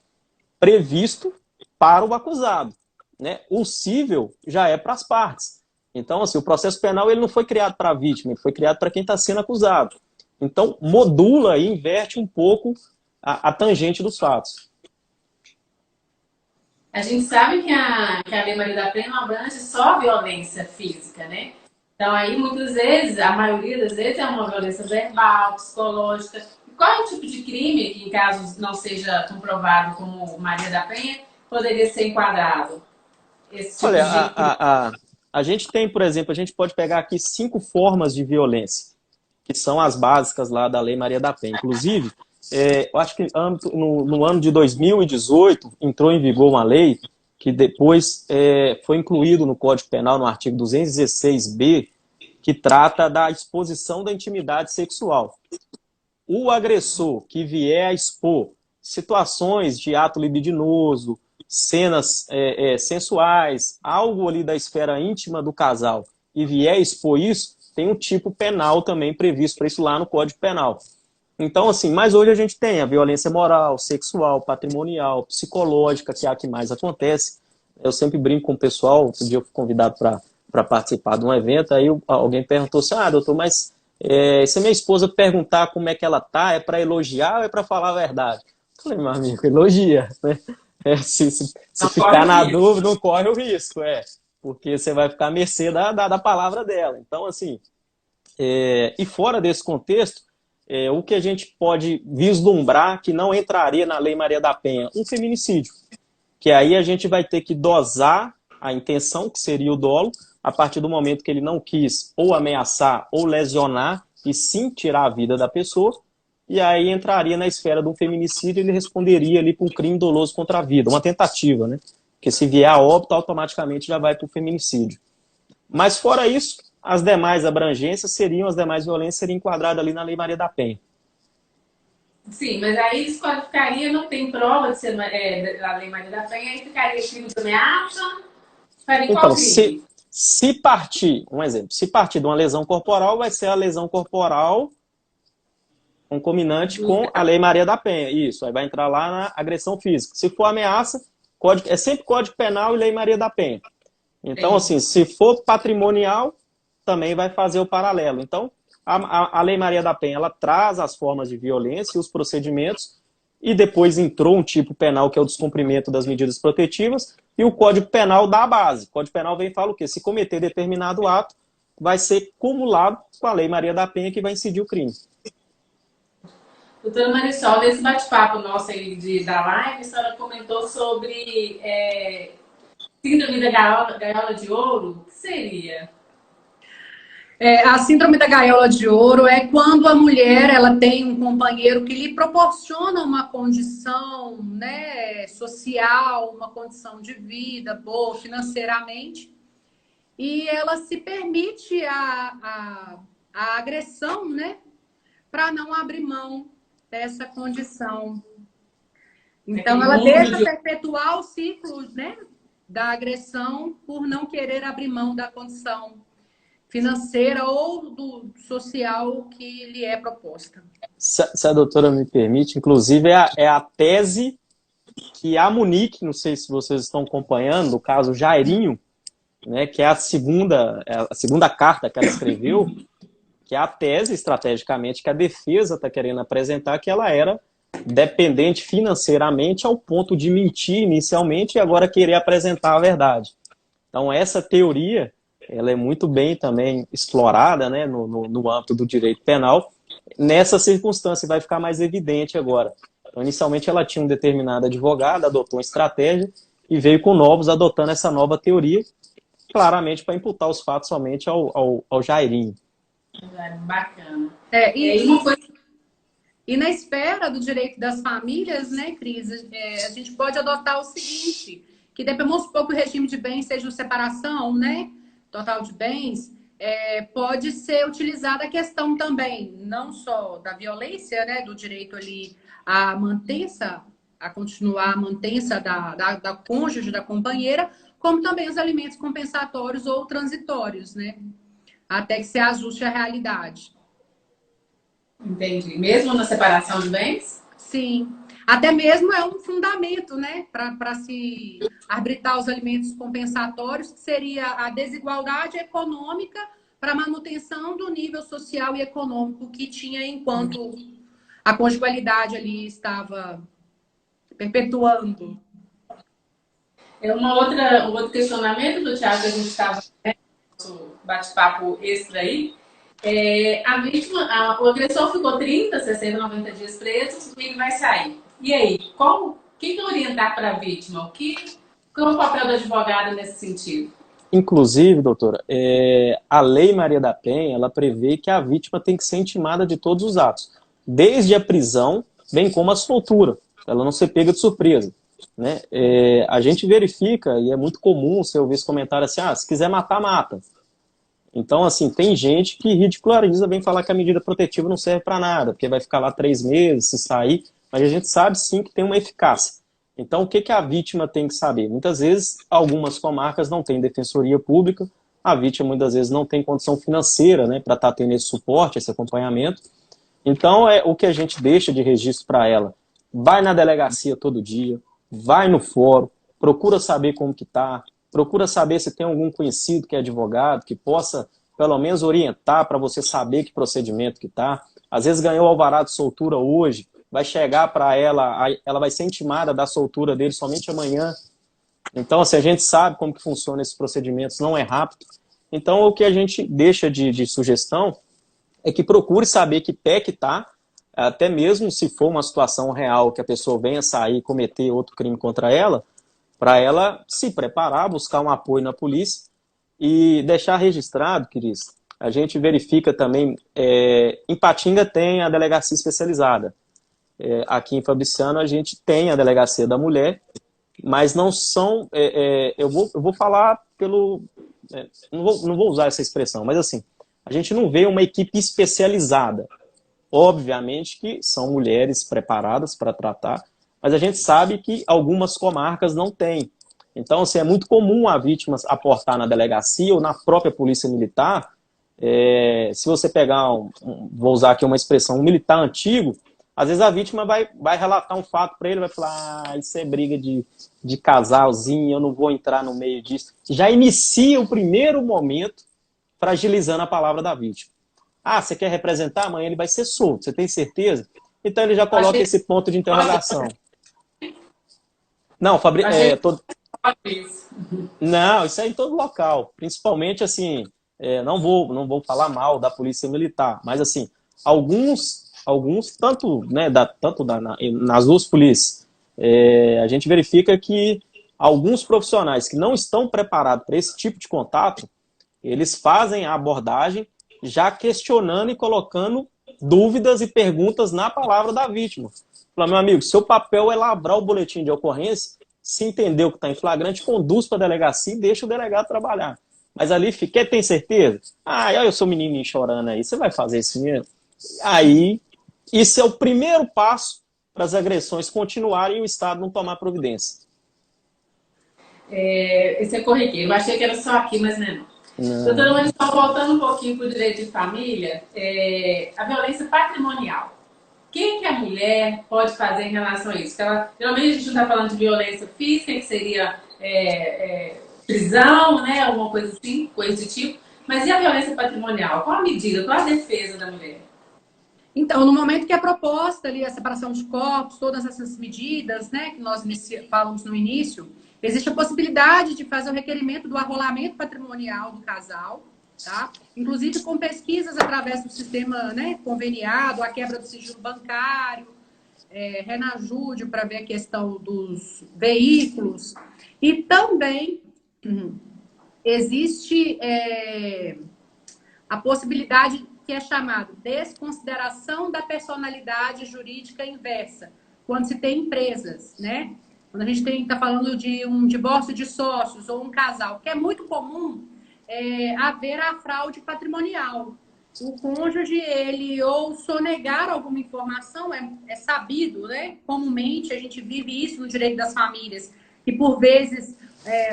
previsto para o acusado, né? O cível já é para as partes. Então, assim, o processo penal ele não foi criado para a vítima, ele foi criado para quem está sendo acusado. Então, modula e inverte um pouco a tangente dos fatos. A gente sabe que a Lei Maria da Penha não abrange só violência física, né? Então, aí, muitas vezes, a maioria das vezes é uma violência verbal, psicológica. Qual é o tipo de crime que, em caso não seja comprovado como Maria da Penha, poderia ser enquadrado? Esse tipo Olha, de... a gente tem, por exemplo, a gente pode pegar aqui 5 formas de violência, que são as básicas lá da Lei Maria da Penha. Inclusive, eu acho que no ano de 2018 entrou em vigor uma lei que depois foi incluído no Código Penal, no artigo 216b, que trata da exposição da intimidade sexual. O agressor que vier a expor situações de ato libidinoso, cenas sensuais, algo ali da esfera íntima do casal, e vier a expor isso, tem um tipo penal também previsto para isso lá no Código Penal. Então, assim, mas hoje a gente tem a violência moral, sexual, patrimonial, psicológica, que é a que mais acontece. Eu sempre brinco com o pessoal, um dia eu fui convidado para participar de um evento, aí alguém perguntou assim, doutor, mas se a minha esposa perguntar como é que ela tá, é para elogiar ou é para falar a verdade? Eu falei, meu amigo, elogia, né? Se ficar na dúvida, não corre o risco, porque você vai ficar à mercê da palavra dela. Então, assim, e fora desse contexto, o que a gente pode vislumbrar que não entraria na Lei Maria da Penha? Um feminicídio, que aí a gente vai ter que dosar a intenção, que seria o dolo, a partir do momento que ele não quis ou ameaçar ou lesionar, e sim tirar a vida da pessoa, e aí entraria na esfera de um feminicídio, ele responderia ali por um crime doloso contra a vida, uma tentativa, né? Porque se vier a óbito, automaticamente já vai para o feminicídio. Mas fora isso, as demais abrangências as demais violências seriam enquadradas ali na Lei Maria da Penha. Sim, mas aí desqualificaria, não tem prova de ser da Lei Maria da Penha, aí ficaria crime de ameaça, faria qual crime? Se partir, um exemplo, se partir de uma lesão corporal, vai ser a lesão corporal concominante com a Lei Maria da Penha. Isso, aí vai entrar lá na agressão física. Se for ameaça, é sempre Código Penal e Lei Maria da Penha. Então, assim, se for patrimonial, também vai fazer o paralelo. Então, a Lei Maria da Penha, ela traz as formas de violência e os procedimentos, e depois entrou um tipo penal, que é o descumprimento das medidas protetivas, e o Código Penal dá a base. O Código Penal vem e fala o quê? Se cometer determinado ato, vai ser cumulado com a Lei Maria da Penha, que vai incidir o crime. Doutora Marisol, nesse bate-papo nosso aí da live, a senhora comentou sobre síndrome da gaiola de ouro. O que seria? A síndrome da gaiola de ouro é quando a mulher ela tem um companheiro que lhe proporciona uma condição, né, social, uma condição de vida boa financeiramente, e ela se permite a agressão, né, para não abrir mão dessa condição. Então, ela deixa perpetuar o ciclo, né, da agressão por não querer abrir mão da condição financeira ou do social que lhe é proposta. Se a doutora me permite, inclusive é a tese que a Monique, não sei se vocês estão acompanhando, o caso Jairinho, né, que é a segunda carta que ela escreveu, que é a tese, estrategicamente, que a defesa está querendo apresentar, que ela era dependente financeiramente ao ponto de mentir inicialmente e agora querer apresentar a verdade. Então, essa teoria, ela é muito bem também explorada, né, no âmbito do direito penal. Nessa circunstância, vai ficar mais evidente agora. Então, inicialmente, ela tinha um determinado advogado, adotou uma estratégia e veio com novos, adotando essa nova teoria, claramente para imputar os fatos somente ao Jairinho. Bacana. E na esfera do direito das famílias, né, Cris, a gente pode adotar o seguinte, que dependendo um pouco do regime de bens, seja a separação, né, total de bens, pode ser utilizada a questão também, não só da violência, né, do direito ali a mantença, a continuar a mantença da cônjuge, da companheira, como também os alimentos compensatórios ou transitórios, né, até que se ajuste à realidade. Entendi. Mesmo na separação de bens? Sim. Até mesmo é um fundamento, né, para se arbitrar os alimentos compensatórios, que seria a desigualdade econômica para a manutenção do nível social e econômico que tinha enquanto a conjugalidade ali estava perpetuando. Um outro questionamento do Thiago que a gente estava no bate-papo extra aí. A vítima, o agressor ficou 30, 60, 90 dias preso e ele vai sair. E aí, o que orientar para a vítima? Qual é o papel do advogado nesse sentido? Inclusive, doutora, a Lei Maria da Penha, ela prevê que a vítima tem que ser intimada de todos os atos, desde a prisão, bem como a soltura, para ela não ser pega de surpresa. Né? A gente verifica, e é muito comum você ouvir esse comentário assim, se quiser matar, mata. Então, assim, tem gente que ridiculariza, vem falar que a medida protetiva não serve para nada, porque vai ficar lá 3 meses, se sair, mas a gente sabe sim que tem uma eficácia. Então, o que a vítima tem que saber? Muitas vezes, algumas comarcas não têm defensoria pública, a vítima muitas vezes não tem condição financeira, né, para estar tendo esse suporte, esse acompanhamento. Então, o que a gente deixa de registro para ela. Vai na delegacia todo dia, vai no fórum, procura saber como que está, procura saber se tem algum conhecido que é advogado, que possa, pelo menos, orientar para você saber que procedimento que está. Às vezes ganhou o alvará de soltura hoje, vai chegar para ela, ela vai ser intimada da soltura dele somente amanhã. Então, assim, a gente sabe como que funciona esses procedimentos, não é rápido. Então, o que a gente deixa de sugestão é que procure saber que pé que está, até mesmo se for uma situação real que a pessoa venha sair e cometer outro crime contra ela, para ela se preparar, buscar um apoio na polícia e deixar registrado, Cris. A gente verifica também, em Patinga tem a delegacia especializada. Aqui em Fabriciano a gente tem a delegacia da mulher, mas não são, eu vou falar pelo, não vou usar essa expressão, mas assim, a gente não vê uma equipe especializada. Obviamente que são mulheres preparadas para tratar, mas a gente sabe que algumas comarcas não têm. Então, assim, é muito comum a vítima aportar na delegacia ou na própria polícia militar. Se você pegar, vou usar aqui uma expressão, um militar antigo, às vezes a vítima vai relatar um fato para ele, vai falar, isso é briga de casalzinho, eu não vou entrar no meio disso. Já inicia o primeiro momento fragilizando a palavra da vítima. Você quer representar? Amanhã ele vai ser solto, você tem certeza? Então ele já coloca esse ponto de interrogação. Não, Não, isso é em todo local. Principalmente, assim, não vou falar mal da polícia militar, mas, assim, alguns tanto, né, nas duas polícias, a gente verifica que alguns profissionais que não estão preparados para esse tipo de contato, eles fazem a abordagem já questionando e colocando dúvidas e perguntas na palavra da vítima. Fala, meu amigo, seu papel é lavrar o boletim de ocorrência, se entender o que está em flagrante, conduz para a delegacia e deixa o delegado trabalhar. Mas ali, tem certeza? Olha o seu menininho chorando aí, você vai fazer isso mesmo? Aí, isso é o primeiro passo para as agressões continuarem e o Estado não tomar providência. Esse é corriqueiro. Eu achei que era só aqui, mas não. Doutora Marisol, voltando um pouquinho para o direito de família, a violência patrimonial. O que a mulher pode fazer em relação a isso? Geralmente a gente não está falando de violência física, que seria prisão, né? Alguma coisa assim, coisa desse tipo. Mas e a violência patrimonial? Qual a medida, qual a defesa da mulher? Então, no momento que é proposta ali a separação de corpos, todas essas medidas, né, que nós falamos no início, existe a possibilidade de fazer o requerimento do arrolamento patrimonial do casal, tá? Inclusive com pesquisas através do sistema, né, conveniado, a quebra do sigilo bancário, Renajúdio para ver a questão dos veículos. E também existe a possibilidade que é chamada desconsideração da personalidade jurídica inversa, quando se tem empresas, né? Quando a gente está falando de um divórcio de sócios ou um casal, que é muito comum haver a fraude patrimonial. O cônjuge, ele ou sonegar alguma informação, é sabido, né? Comumente, a gente vive isso no direito das famílias, que por vezes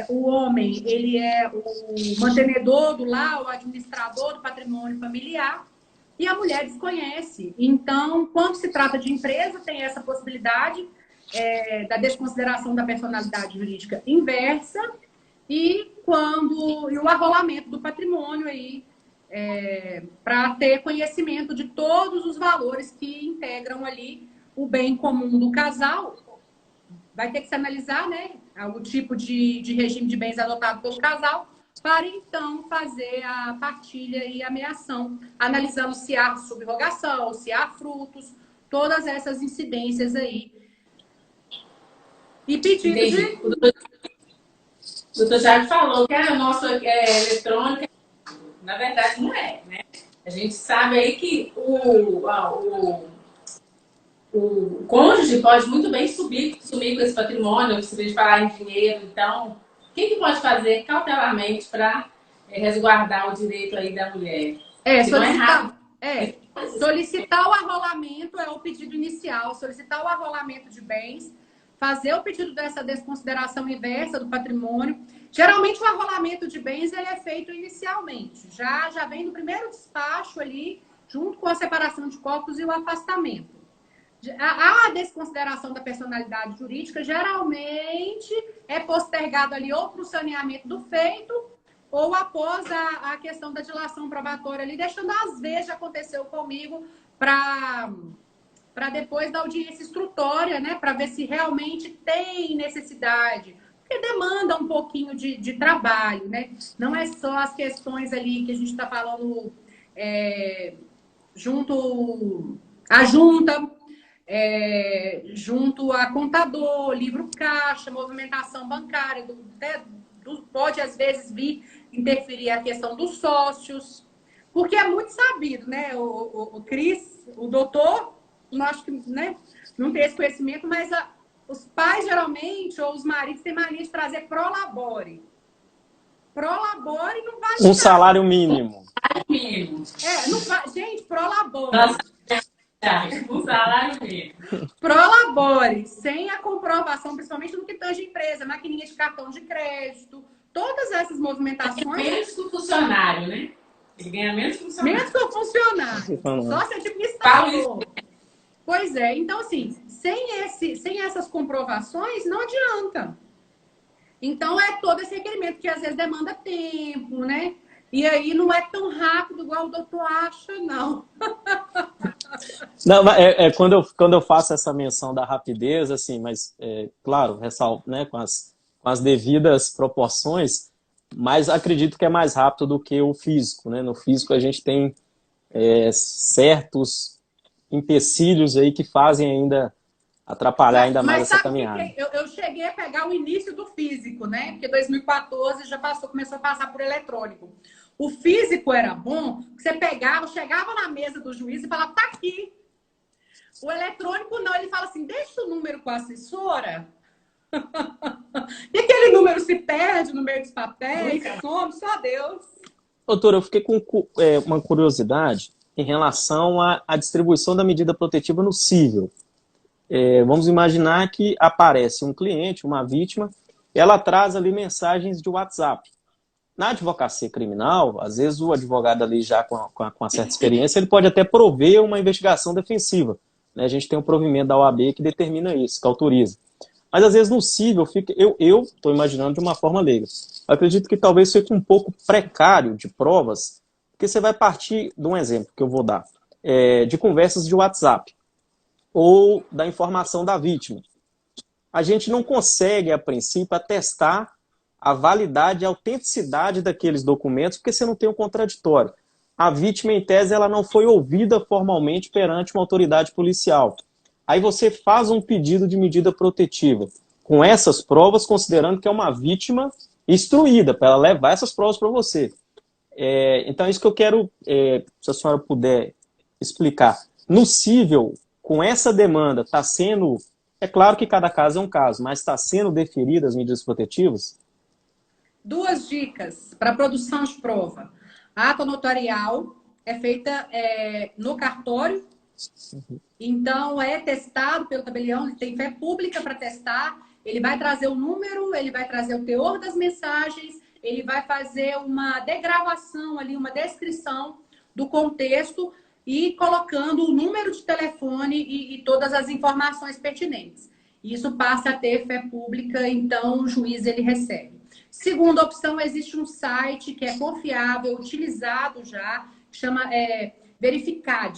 o homem, ele é o mantenedor do lar, o administrador do patrimônio familiar, e a mulher desconhece. Então, quando se trata de empresa, tem essa possibilidade da desconsideração da personalidade jurídica inversa e o arrolamento do patrimônio aí, para ter conhecimento de todos os valores que integram ali o bem comum do casal. Vai ter que se analisar, né, o tipo de regime de bens adotado pelo casal, para então fazer a partilha e a meação, analisando se há subrogação, se há frutos, todas essas incidências aí. E pedido de... O doutor Thiago falou que a nossa eletrônica, na verdade, não é, né? A gente sabe aí que o cônjuge pode muito bem sumir com esse patrimônio, se de falar em dinheiro. Então, o que pode fazer cautelarmente para resguardar o direito aí da mulher? Solicitar o arrolamento é o pedido inicial, solicitar o arrolamento de bens, fazer o pedido dessa desconsideração inversa do patrimônio. Geralmente, o arrolamento de bens ele é feito inicialmente. Já vem no primeiro despacho ali, junto com a separação de corpos e o afastamento. A desconsideração da personalidade jurídica geralmente é postergado ali ou para o saneamento do feito ou após a questão da dilação probatória ali, deixando às vezes, já aconteceu comigo, para depois da audiência instrutória, né, para ver se realmente tem necessidade, porque demanda um pouquinho de trabalho, né? Não é só as questões ali que a gente está falando junto à junta, junto a contador, livro caixa, movimentação bancária, pode às vezes vir interferir a questão dos sócios, porque é muito sabido, né? O Cris, o doutor, não acho que, né, não tem esse conhecimento, mas os pais geralmente, ou os maridos, têm mania de trazer prolabore. Prolabore não vale um salário mínimo. Não vai, gente, prolabore. Nossa. Um salário mínimo. Prolabore, sem a comprovação, principalmente no que tange empresa, maquininha de cartão de crédito, todas essas movimentações. Menos que o funcionário, né? Ele ganha menos que o funcionário. Menos que o funcionário. Só se administrador. Pois é, então assim, sem essas comprovações, não adianta. Então é todo esse requerimento que às vezes demanda tempo, né? E aí não é tão rápido igual o doutor acha, não. Não, quando eu faço essa menção da rapidez, assim, mas, claro, ressalto, né, com as devidas proporções, mas acredito que é mais rápido do que o físico, né? No físico a gente tem certos empecilhos aí que fazem ainda atrapalhar ainda mais essa caminhada. Eu cheguei a pegar o início do físico, né? Porque 2014 começou a passar por eletrônico. O físico era bom, você pegava, chegava na mesa do juiz e falava, tá aqui. O eletrônico não, ele fala assim, deixa o número com a assessora. E aquele número se perde no meio dos papéis, some, só Deus. Doutora, eu fiquei com uma curiosidade em relação à distribuição da medida protetiva no cível. Vamos imaginar que aparece um cliente, uma vítima, ela traz ali mensagens de WhatsApp. Na advocacia criminal, às vezes o advogado ali já com uma certa experiência, ele pode até prover uma investigação defensiva. Né? A gente tem um provimento da OAB que determina isso, que autoriza. Mas às vezes no cível, eu estou imaginando de uma forma leiga. Eu acredito que talvez fique um pouco precário de provas, porque você vai partir de um exemplo que eu vou dar. de conversas de WhatsApp ou da informação da vítima. A gente não consegue, a princípio, atestar a validade e a autenticidade daqueles documentos, porque você não tem um contraditório. A vítima, em tese, ela não foi ouvida formalmente perante uma autoridade policial. Aí você faz um pedido de medida protetiva, com essas provas, considerando que é uma vítima instruída, para ela levar essas provas para você. Então, é isso que eu quero, se a senhora puder explicar. No cível, com essa demanda, está sendo... É claro que cada caso é um caso, mas está sendo deferidas as medidas protetivas? 2 dicas para produção de prova. A ata notarial é feita no cartório, então é testado pelo tabelião, ele tem fé pública para testar, ele vai trazer o número, ele vai trazer o teor das mensagens, ele vai fazer uma degravação ali, uma descrição do contexto e colocando o número de telefone e todas as informações pertinentes. Isso passa a ter fé pública, então o juiz ele recebe. Segunda opção, existe um site que é confiável, utilizado já, que chama Verificad.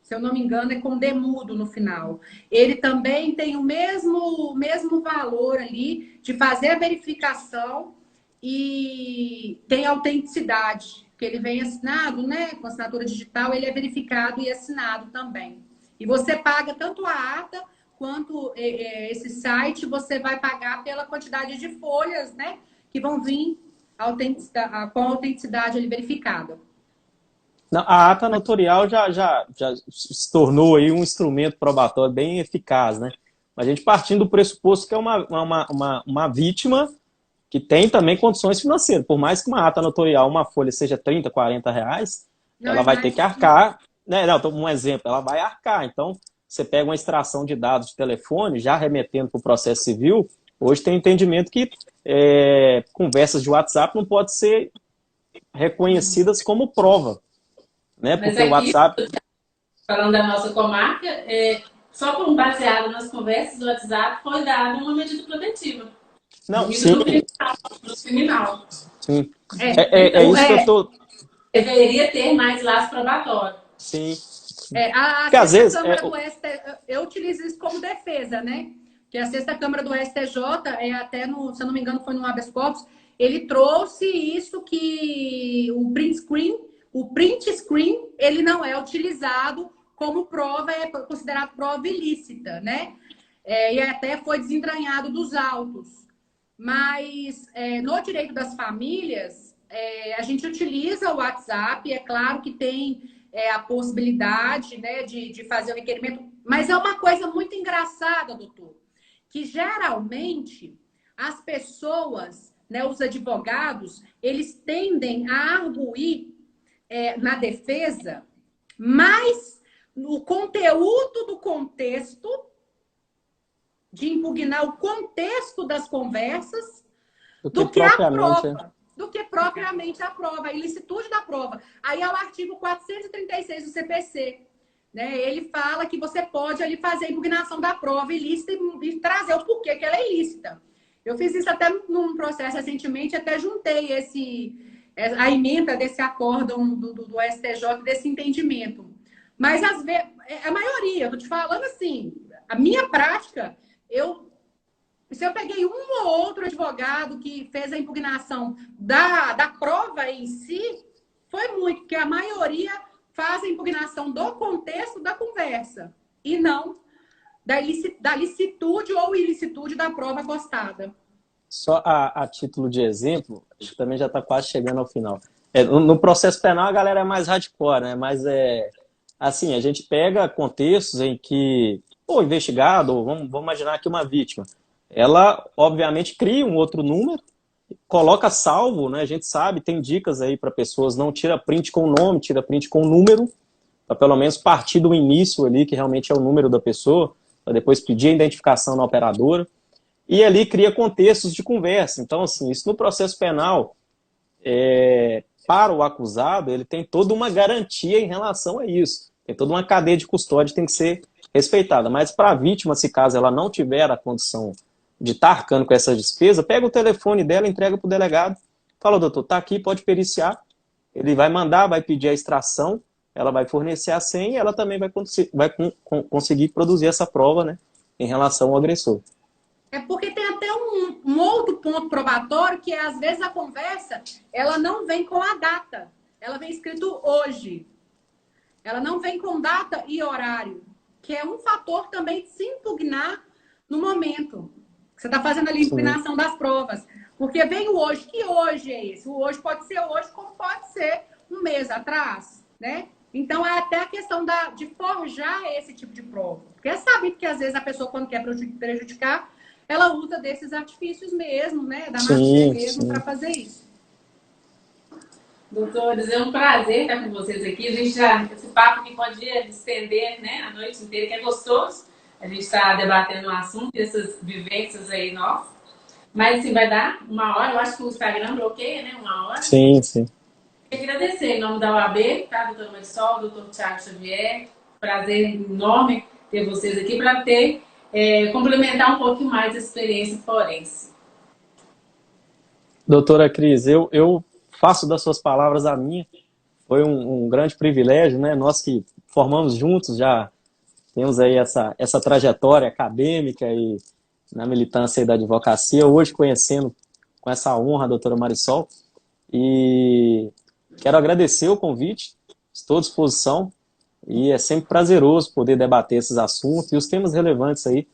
Se eu não me engano, é com demudo no final. Ele também tem o mesmo valor ali de fazer a verificação e tem autenticidade, que ele vem assinado, né? Com assinatura digital, ele é verificado e assinado também. E você paga tanto a ata quanto esse site, você vai pagar pela quantidade de folhas, né? Que vão vir com a autenticidade ali verificada. Não, a ata notorial já se tornou aí um instrumento probatório bem eficaz, né? A gente partindo do pressuposto que é uma vítima que tem também condições financeiras. Por mais que uma ata notorial, uma folha seja 30, 40 reais, ela vai ter que arcar, né? Não, um exemplo, ela vai arcar. Então, você pega uma extração de dados de telefone, já remetendo para o processo civil, hoje tem entendimento que conversas de WhatsApp não podem ser reconhecidas como prova, né? Porque aqui, o WhatsApp... Falando da nossa comarca, só com baseado nas conversas do WhatsApp foi dada uma medida protetiva. Não, sim. No criminal. Sim. É isso que eu tô... Deveria ter mais laço probatório. Sim. Porque às vezes eu utilizo isso como defesa, né? Que a sexta Câmara do STJ, até se eu não me engano, foi no habeas corpus, ele trouxe isso que o print screen, ele não é utilizado como prova, é considerado prova ilícita, né? E até foi desentranhado dos autos. Mas no direito das famílias, a gente utiliza o WhatsApp, é claro que tem a possibilidade, né, de fazer o requerimento, mas é uma coisa muito engraçada, doutor, que geralmente as pessoas, né, os advogados, eles tendem a arguir na defesa mais no conteúdo do contexto, de impugnar o contexto das conversas, do que a prova. Do que propriamente a prova, a ilicitude da prova. Aí é o artigo 436 do CPC. Né? Ele fala que você pode ali fazer a impugnação da prova ilícita e trazer o porquê que ela é ilícita. Eu fiz isso até num processo recentemente, até juntei a emenda desse acórdão do STJ, desse entendimento. Mas às vezes, a maioria, eu tô te falando assim, a minha prática, se eu peguei um ou outro advogado que fez a impugnação da prova em si, foi muito, porque a maioria faz a impugnação do contexto da conversa e não da licitude ou ilicitude da prova acostada. Só a título de exemplo, acho que também já está quase chegando ao final. No processo penal a galera é mais hardcore, né? Mas assim, a gente pega contextos em que o investigado, ou vamos imaginar aqui uma vítima, ela, obviamente, cria um outro número, coloca salvo, né? A gente sabe, tem dicas aí para pessoas, não tira print com o nome, tira print com o número, para pelo menos partir do início ali, que realmente é o número da pessoa, para depois pedir a identificação na operadora, e ali cria contextos de conversa. Então, assim, isso no processo penal, para o acusado, ele tem toda uma garantia em relação a isso. Tem toda uma cadeia de custódia que tem que ser respeitada. Mas para a vítima, se caso ela não tiver a condição de estar arcando com essa despesa, pega o telefone dela, entrega para o delegado, fala, doutor, tá aqui, pode periciar. Ele vai mandar, vai pedir a extração ela vai fornecer a senha e ela também conseguir produzir essa prova, né, em relação ao agressor. É porque tem até um outro ponto probatório, que é, às vezes, a conversa, ela não vem com a data. Ela vem escrito hoje. Ela não vem com data e horário, que é um fator também de se impugnar no momento. Você está fazendo ali a impugnação das provas. Porque vem o hoje. Que hoje é esse? O hoje pode ser hoje, como pode ser um mês atrás, né? Então, é até a questão de forjar esse tipo de prova. Porque é sabido que, às vezes, a pessoa, quando quer prejudicar, ela usa desses artifícios mesmo, né? Da máfia mesmo, para fazer isso. Doutores, é um prazer estar com vocês aqui. A gente já, esse papo que pode estender, né, a noite inteira, que é gostoso. A gente está debatendo um assunto, essas vivências aí nossas. Mas, assim, vai dar 1 hora. Eu acho que o Instagram bloqueia, né? 1 hora. Sim, sim. Eu queria agradecer em nome da OAB, tá? Doutora Marisol, doutor Thiago Xavier. Prazer enorme ter vocês aqui para complementar um pouquinho mais a experiência forense. Doutora Cris, eu faço das suas palavras a minha. Foi um grande privilégio, né? Nós que formamos juntos, já temos aí essa trajetória acadêmica e na militância da advocacia, hoje conhecendo com essa honra a doutora Marisol. E quero agradecer o convite, estou à disposição, e é sempre prazeroso poder debater esses assuntos e os temas relevantes aí,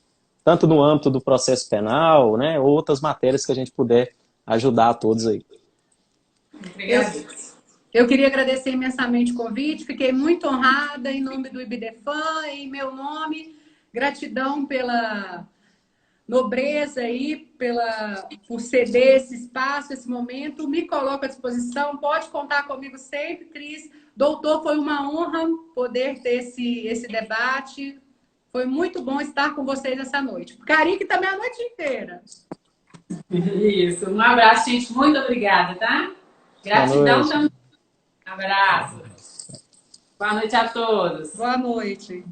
tanto no âmbito do processo penal, né, ou outras matérias que a gente puder ajudar a todos aí. Obrigada. Eu queria agradecer imensamente o convite, fiquei muito honrada em nome do IBDFAN, em meu nome, gratidão pela nobreza aí, por ceder esse espaço, esse momento, me coloco à disposição, pode contar comigo sempre, Cris. Doutor, foi uma honra poder ter esse debate, foi muito bom estar com vocês essa noite. Carique também a noite inteira. Isso, um abraço, gente, muito obrigada, tá? Gratidão também. Abraço. Boa noite a todos. Boa noite.